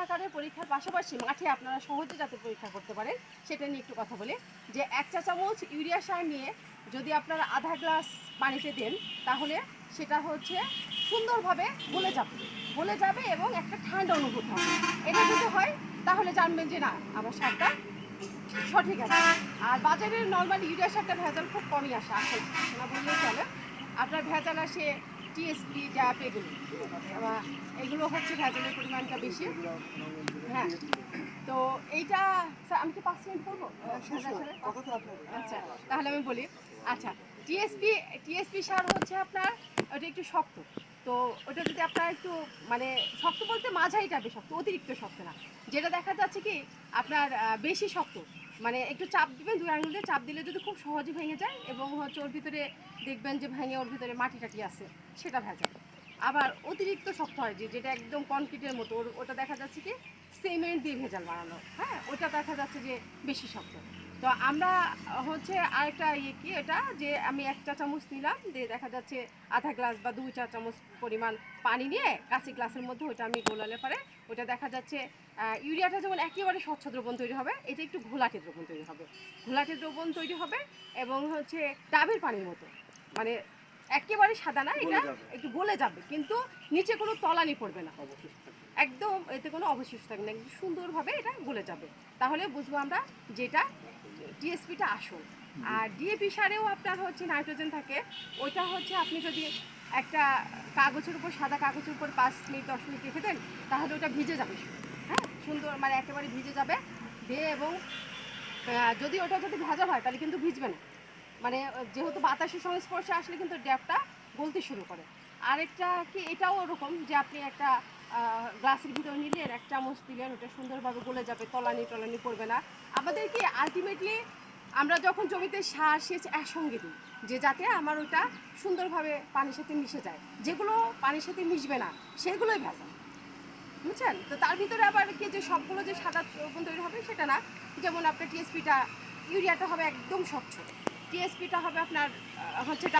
আকারের পরীক্ষার পাশাপাশি মাঠে আপনারা সহজে যাতে পরীক্ষা করতে পারেন সেটা নিয়ে একটু কথা বলি। যে 1 চা চামচ ইউরিয়া সার নিয়ে যদি আপনারা আধা গ্লাস পানিতে দেন তাহলে সেটা হচ্ছে সুন্দরভাবে গলে যাবে এবং একটা ঠান্ডা অনুভূত হবে। এটা যদি হয় তাহলে জানবেন যে না আমার সারটা সঠিক আছে। আর বাজারের নর্মাল ইউরিয়া সারটা ভেজাল খুব কমই আসে, আসলে না বললেই চলে। আপনার ভেজাল আসে টিএসপি, ড্যাপ, এগুলো হচ্ছে ভেজালের পরিমাণটা বেশি। হ্যাঁ, তো এইটা আমি কি 5 মিনিট বলবো? আচ্ছা, তাহলে আমি বলি। আচ্ছা, টিএসপি সার হচ্ছে আপনার ওটা একটু শক্ত। তো ওটা যদি আপনার একটু মানে শক্ত বলতে মাঝারি টাইপের শক্ত, অতিরিক্ত শক্ত না। যেটা দেখা যাচ্ছে কি আপনার বেশি শক্ত, মানে একটু চাপ দিবেন, 2 আঙুল দিয়ে চাপ দিলে যদি খুব সহজে ভেঙে যায় এবং হচ্ছে ওর ভিতরে দেখবেন যে ভেঙে ওর ভিতরে মাটি টাটি আছে, সেটা ভেজাল। আবার অতিরিক্ত শক্ত হয় যেটা একদম কনক্রিটের মতো, ওটা দেখা যাচ্ছে কি সিমেন্ট দিয়ে ভেজাল বানানো। হ্যাঁ, ওটা দেখা যাচ্ছে যে বেশি শক্ত। তো আমরা হচ্ছে আরেকটা কি এটা যে আমি 1 চা চামচ নিলাম, দিয়ে দেখা যাচ্ছে আধা গ্লাস বা 2 চা চামচ পরিমাণ পানি নিয়ে কাঁচি গ্লাসের মধ্যে ওটা আমি গোলালে পরে ওটা দেখা যাচ্ছে ইউরিয়াটা যেমন একেবারে স্বচ্ছ দ্রবণ তৈরি হবে, এটা একটু ঘোলাটে দ্রবণ তৈরি হবে এবং হচ্ছে ডাবের পানির মতো, মানে একেবারে সাদা না, এটা একটু গলে যাবে কিন্তু নিচে কোনো তলানি পড়বে না, একদম এতে কোনো অবশিষ্ট থাকবে না, একদম সুন্দরভাবে এটা গলে যাবে। তাহলে বুঝবো আমরা যেটা টিএসপিটা আসল। আর ডিএপি সারেও আপনার হচ্ছে নাইট্রোজেন থাকে, ওইটা হচ্ছে আপনি যদি একটা কাগজের উপর, সাদা কাগজের উপর 5 মিনিট 10 মিনিট রেখে দেন তাহলে ওটা ভিজে যাবে। হ্যাঁ, সুন্দর মানে একেবারে ভিজে যাবে দিয়ে, এবং যদি ওটা যদি ভেজা হয় তাহলে কিন্তু ভিজবে না, মানে যেহেতু বাতাসের সংস্পর্শে আসলে কিন্তু ড্যাপটা গলতে শুরু করে। আরেকটা কি এটাও ওরকম যে আপনি একটা গ্লাসের ভিতরে নিলেন, 1 চামচ দিলেন, ওটা সুন্দরভাবে গলে যাবে, তলানি পড়বে না। আমাদের কি আলটিমেটলি আমরা যখন জমিতে সার সেচ একসঙ্গে দিই যে যাতে আমার ওটা সুন্দরভাবে পানির সাথে মিশে যায়, যেগুলো পানির সাথে মিশবে না সেগুলোই ভেজাল, বুঝছেন? তো তার ভিতরে আবার কি যে সবগুলো যে সাদা দ্রবণ তৈরি হবে সেটা না। যেমন আপনার ইউরিয়াটা হবে একদম স্বচ্ছ, টিএসপিটা হবে আপনার হচ্ছে